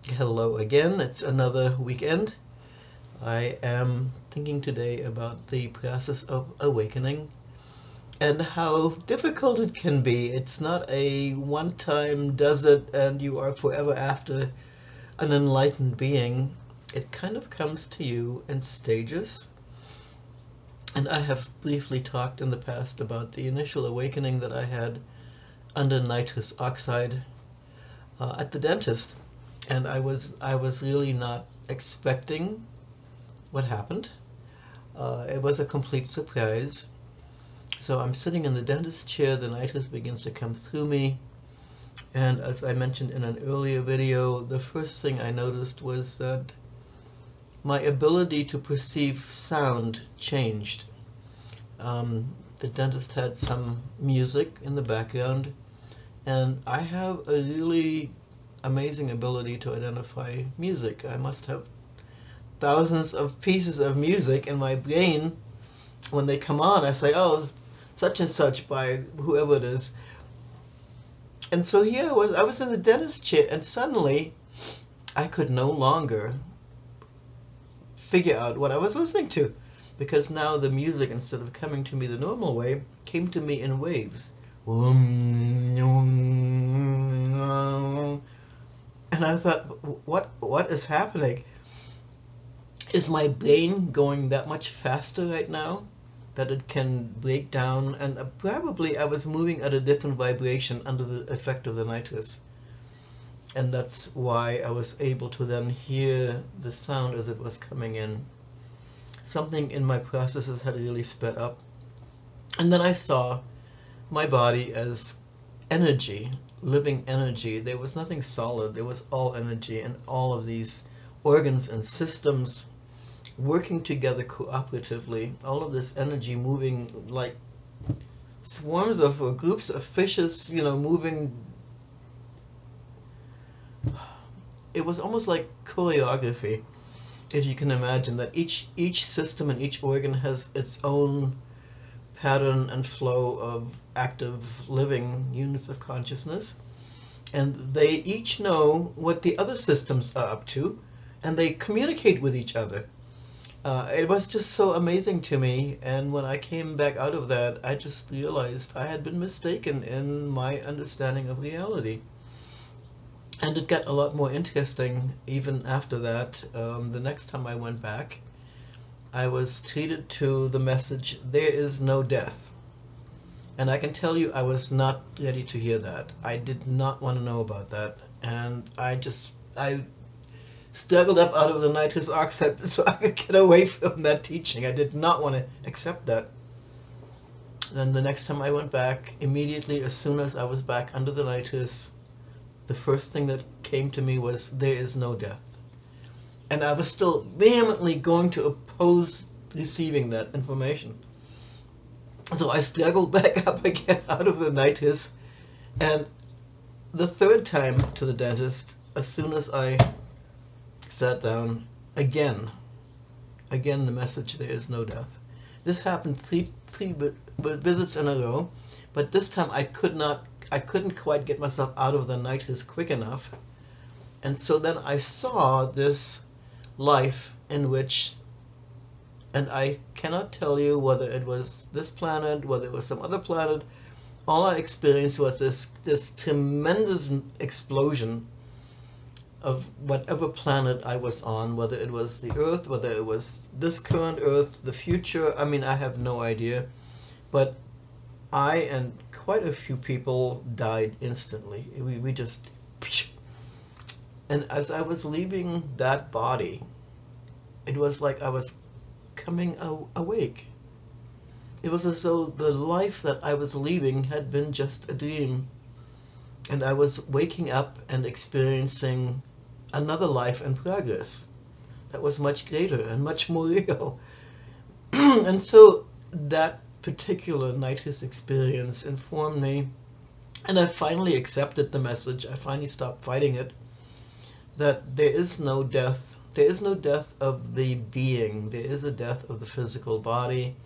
Hello again, it's another weekend. I am thinking today about the process of awakening and how difficult it can be. It's not a one time does it and you are forever after an enlightened being. It kind of comes to you in stages. And I have briefly talked in the past about the initial awakening that I had under nitrous oxide at the dentist. And I was really not expecting what happened. It was a complete surprise. So I'm sitting in the dentist chair, the nitrous begins to come through me, and as I mentioned in an earlier video, the first thing I noticed was that my ability to perceive sound changed. The dentist had some music in the background, and I have a really amazing ability to identify music. I must have thousands of pieces of music in my brain. When they come on, I say, oh, such and such by whoever it is. And so here I was in the dentist chair, and suddenly I could no longer figure out what I was listening to, because now the music, instead of coming to me the normal way, came to me in waves. And I thought, what is happening? Is my brain going that much faster right now that it can break down? And probably I was moving at a different vibration under the effect of the nitrous. And that's why I was able to then hear the sound as it was coming in. Something in my processes had really sped up. And then I saw my body as energy, living energy. There was nothing solid, there was all energy, and all of these organs and systems working together cooperatively, all of this energy moving like swarms of or groups of fishes, moving. It was almost like choreography, if you can imagine that each system and each organ has its own pattern and flow of active living units of consciousness, and they each know what the other systems are up to, and they communicate with each other. It was just so amazing to me, and when I came back out of that, I just realized I had been mistaken in my understanding of reality. And it got a lot more interesting even after that. The next time I went back, I was treated to the message, there is no death. And I can tell you I was not ready to hear that. I did not want to know about that. And I struggled up out of the nitrous oxide so I could get away from that teaching. I did not want to accept that. Then the next time I went back, immediately as soon as I was back under the nitrous, the first thing that came to me was, there is no death. And I was still vehemently going to oppose receiving that information. So I struggled back up again out of the nitrous, and the third time to the dentist, as soon as I sat down, again the message, there is no death. This happened three visits in a row, but this time I couldn't quite get myself out of the nitrous quick enough. And so then I saw this life in which, and I cannot tell you whether it was this planet, whether it was some other planet, all I experienced was this tremendous explosion of whatever planet I was on, whether it was the Earth, whether it was this current Earth, the future, I mean, I have no idea. But I and quite a few people died instantly. We just... And as I was leaving that body, it was like I was coming awake. It was as though the life that I was leaving had been just a dream, and I was waking up and experiencing another life in progress that was much greater and much more real. And so that particular nitrous experience informed me, and I finally accepted the message. I finally stopped fighting it, that there is no death. There is no death of the being. There is a death of the physical body.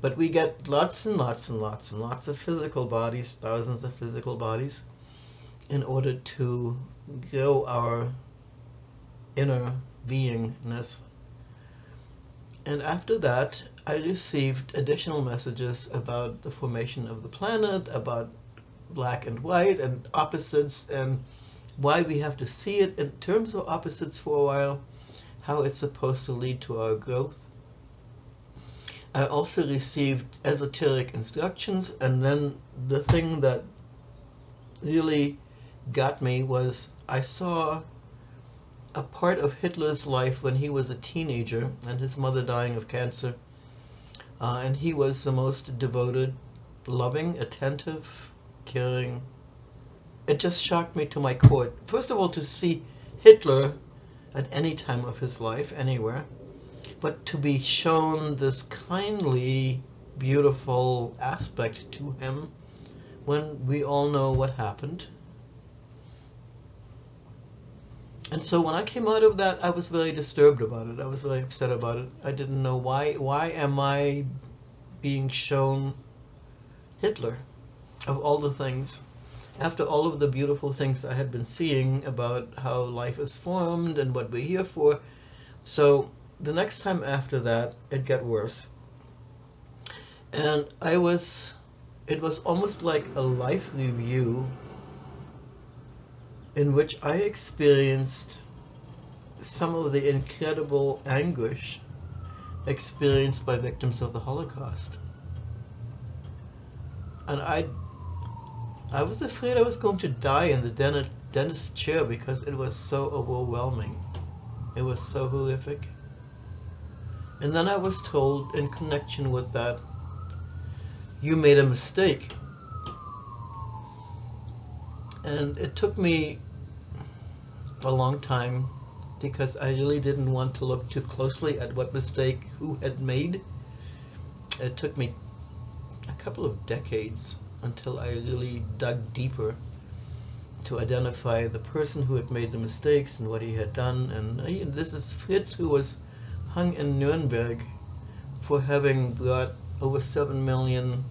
But we get lots and lots and lots and lots of physical bodies, thousands of physical bodies, in order to grow our inner beingness. And after that, I received additional messages about the formation of the planet, about black and white and opposites, and why we have to see it in terms of opposites for a while, how it's supposed to lead to our growth. I also received esoteric instructions, and then the thing that really got me was I saw a part of Hitler's life when he was a teenager and his mother dying of cancer. And he was the most devoted, loving, attentive, caring. It just shocked me to my core. First of all, to see Hitler at any time of his life, anywhere, but to be shown this kindly, beautiful aspect to him when we all know what happened. And so when I came out of that, I was very disturbed about it. I was very upset about it. I didn't know why. Why am I being shown Hitler, of all the things? After all of the beautiful things I had been seeing about how life is formed and what we're here for. So the next time after that, it got worse. And it was almost like a life review in which I experienced some of the incredible anguish experienced by victims of the Holocaust. And I was afraid I was going to die in the dentist's chair because it was so overwhelming. It was so horrific. And then I was told, in connection with that, you made a mistake. And it took me a long time because I really didn't want to look too closely at what mistake who had made. It took me a couple of decades until I really dug deeper to identify the person who had made the mistakes and what he had done. And this is Fritz, who was hung in Nuremberg for having brought over 7 million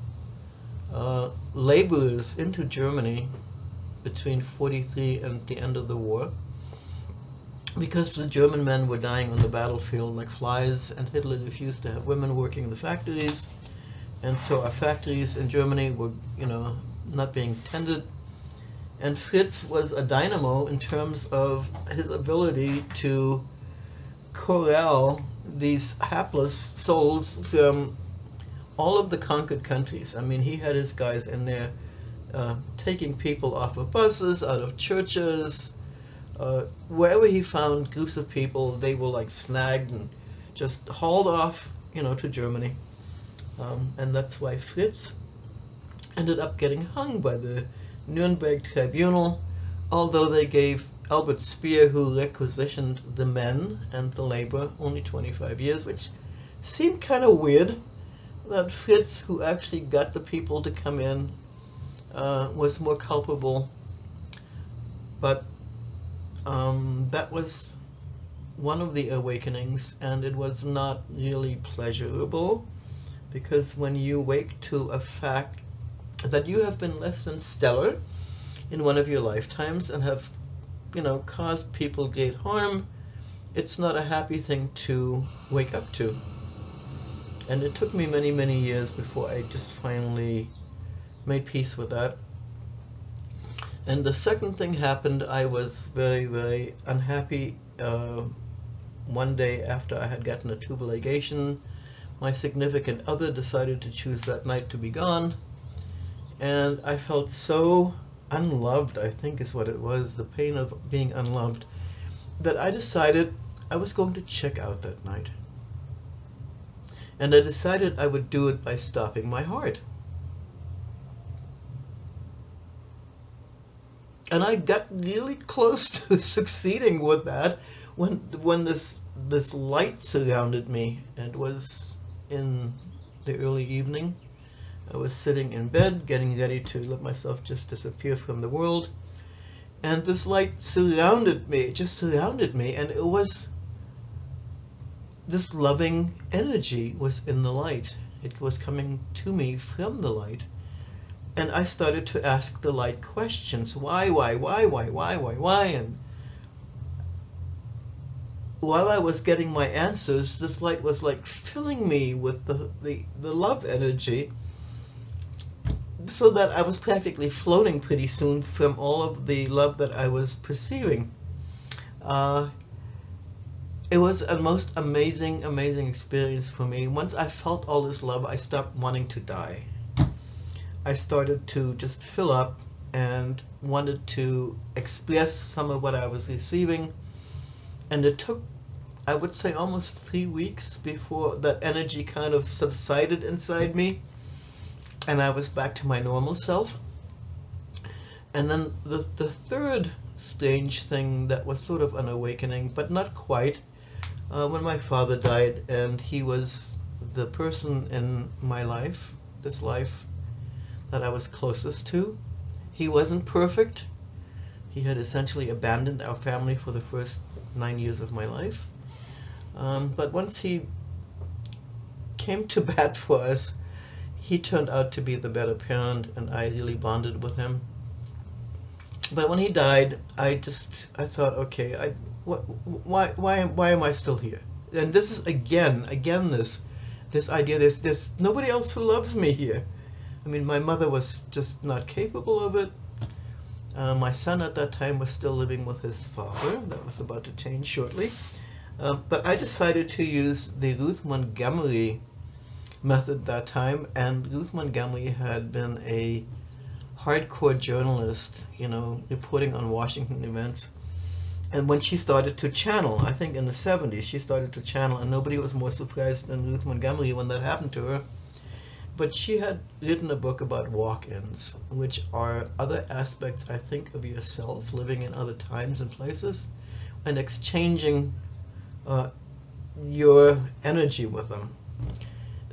laborers into Germany between 1943 and the end of the war, because the German men were dying on the battlefield like flies, and Hitler refused to have women working in the factories, and so our factories in Germany were, not being tended. And Fritz was a dynamo in terms of his ability to corral these hapless souls from all of the conquered countries. I mean, he had his guys in there taking people off of buses, out of churches, wherever he found groups of people, they were like snagged and just hauled off, to Germany. And that's why Fritz ended up getting hung by the Nuremberg tribunal, although they gave Albert Speer, who requisitioned the men and the labor, only 25 years, which seemed kind of weird, that Fritz, who actually got the people to come in, was more culpable. But that was one of the awakenings, and it was not really pleasurable, because when you wake to a fact that you have been less than stellar in one of your lifetimes and have, caused people great harm, it's not a happy thing to wake up to. And it took me many, many years before I just finally made peace with that. And the second thing happened. I was very, very unhappy. One day after I had gotten a tubal ligation, my significant other decided to choose that night to be gone. And I felt so unloved, I think is what it was, the pain of being unloved, that I decided I was going to check out that night. And I decided I would do it by stopping my heart. And I got really close to succeeding with that when this light surrounded me. And it was in the early evening. I was sitting in bed, getting ready to let myself just disappear from the world. And this light surrounded me, just surrounded me, and it was this loving energy was in the light. It was coming to me from the light. And I started to ask the light questions. Why? And while I was getting my answers, this light was like filling me with the love energy, so that I was practically floating pretty soon from all of the love that I was perceiving. Uh, it was a most amazing, amazing experience for me. Once I felt all this love, I stopped wanting to die. I started to just fill up and wanted to express some of what I was receiving. And it took, I would say, almost 3 weeks before that energy kind of subsided inside me and I was back to my normal self. And then the third strange thing that was sort of an awakening, but not quite, when my father died, and he was the person in my life, this life, that I was closest to. He wasn't perfect. He had essentially abandoned our family for the first 9 years of my life. But once he came to bat for us, he turned out to be the better parent, and I really bonded with him. But when he died, I thought, okay, why am I still here? And this is again this idea, there's nobody else who loves me here. I mean, my mother was just not capable of it. My son at that time was still living with his father. That was about to change shortly. But I decided to use the Ruth Montgomery method that time, and Ruth Montgomery had been a hardcore journalist, reporting on Washington events. And when she started to channel, I think in the 70s, she started to channel, and nobody was more surprised than Ruth Montgomery when that happened to her. But she had written a book about walk-ins, which are other aspects, I think, of yourself, living in other times and places, and exchanging your energy with them.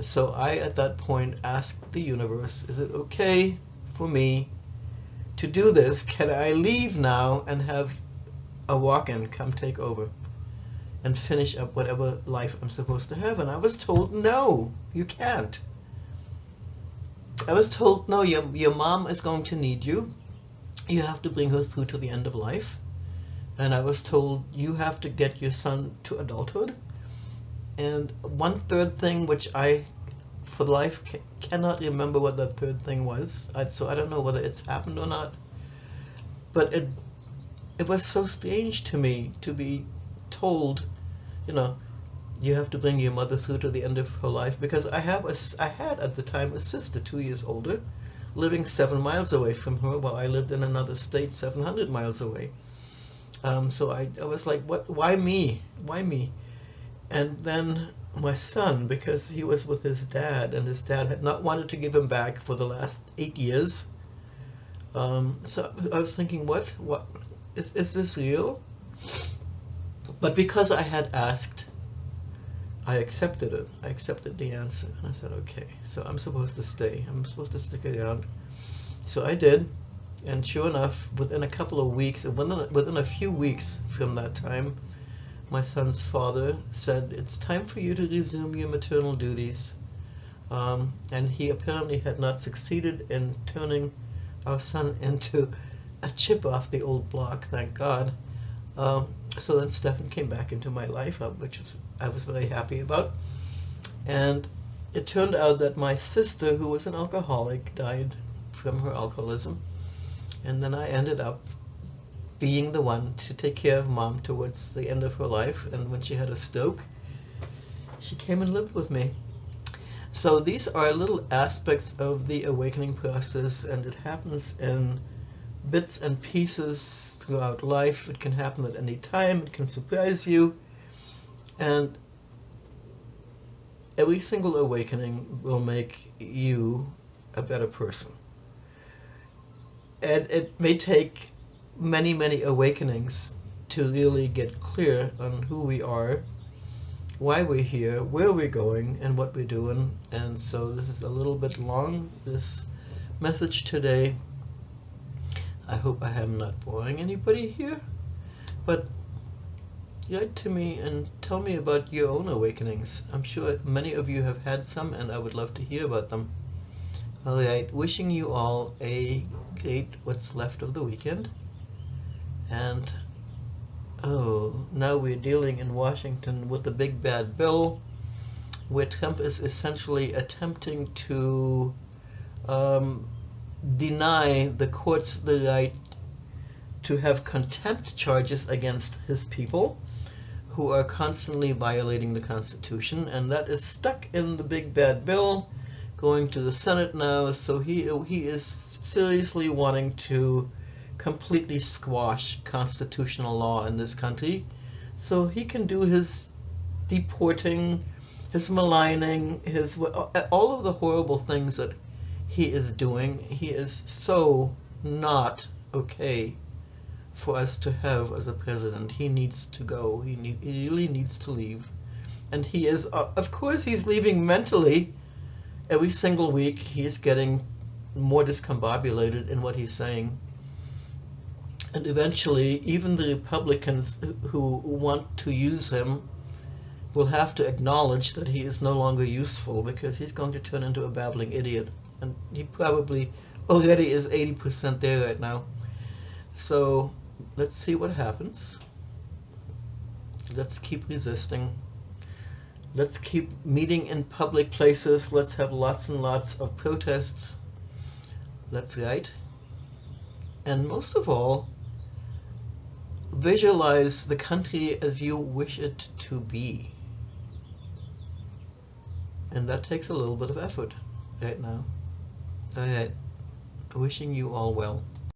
So I, at that point, asked the universe, is it okay for me to do this? Can I leave now and have a walk-in come take over and finish up whatever life I'm supposed to have? And I was told, no, you can't. I was told, no, your mom is going to need you. You have to bring her through to the end of life. And I was told, you have to get your son to adulthood. And one third thing, which I, for life, cannot remember what that third thing was. So I don't know whether it's happened or not. But it was so strange to me to be told, you have to bring your mother through to the end of her life, because I had at the time a sister 2 years older, living 7 miles away from her, while I lived in another state 700 miles away. So I was like, what? Why me? Why me? And then my son, because he was with his dad, and his dad had not wanted to give him back for the last 8 years. So I was thinking, what is this real? But because I had asked, I accepted it. I accepted the answer, and I said, okay, so I'm supposed to stay. I'm supposed to stick around. So I did, and sure enough, within a couple of weeks, within a few weeks from that time, my son's father said, it's time for you to resume your maternal duties. And he apparently had not succeeded in turning our son into a chip off the old block, thank God. So then Stefan came back into my life, which I was very happy about. And it turned out that my sister, who was an alcoholic, died from her alcoholism. And then I ended up being the one to take care of Mom towards the end of her life. And when she had a stroke, she came and lived with me. So these are little aspects of the awakening process, and it happens in bits and pieces throughout life. It can happen at any time. It can surprise you. And every single awakening will make you a better person. And it may take many, many awakenings to really get clear on who we are, why we're here, where we're going, and what we're doing. And so this is a little bit long, this message today. I hope I am not boring anybody here, but write to me and tell me about your own awakenings. I'm sure many of you have had some, and I would love to hear about them. All right, wishing you all a great what's left of the weekend, and Oh, now we're dealing in Washington with the big bad bill, where Trump is essentially attempting to deny the courts the right to have contempt charges against his people who are constantly violating the Constitution, and that is stuck in the big bad bill going to the Senate now. So he is seriously wanting to completely squash constitutional law in this country so he can do his deporting, his maligning, his all of the horrible things that he is doing. He is so not okay for us to have as a president. He needs to go. He really needs to leave. And he is, of course, he's leaving mentally. Every single week, he's getting more discombobulated in what he's saying. And eventually, even the Republicans who want to use him will have to acknowledge that he is no longer useful, because he's going to turn into a babbling idiot. And he probably already is 80% there right now. So let's see what happens. Let's keep resisting. Let's keep meeting in public places. Let's have lots and lots of protests. Let's write. And most of all, visualize the country as you wish it to be. And that takes a little bit of effort right now. All right. Wishing you all well.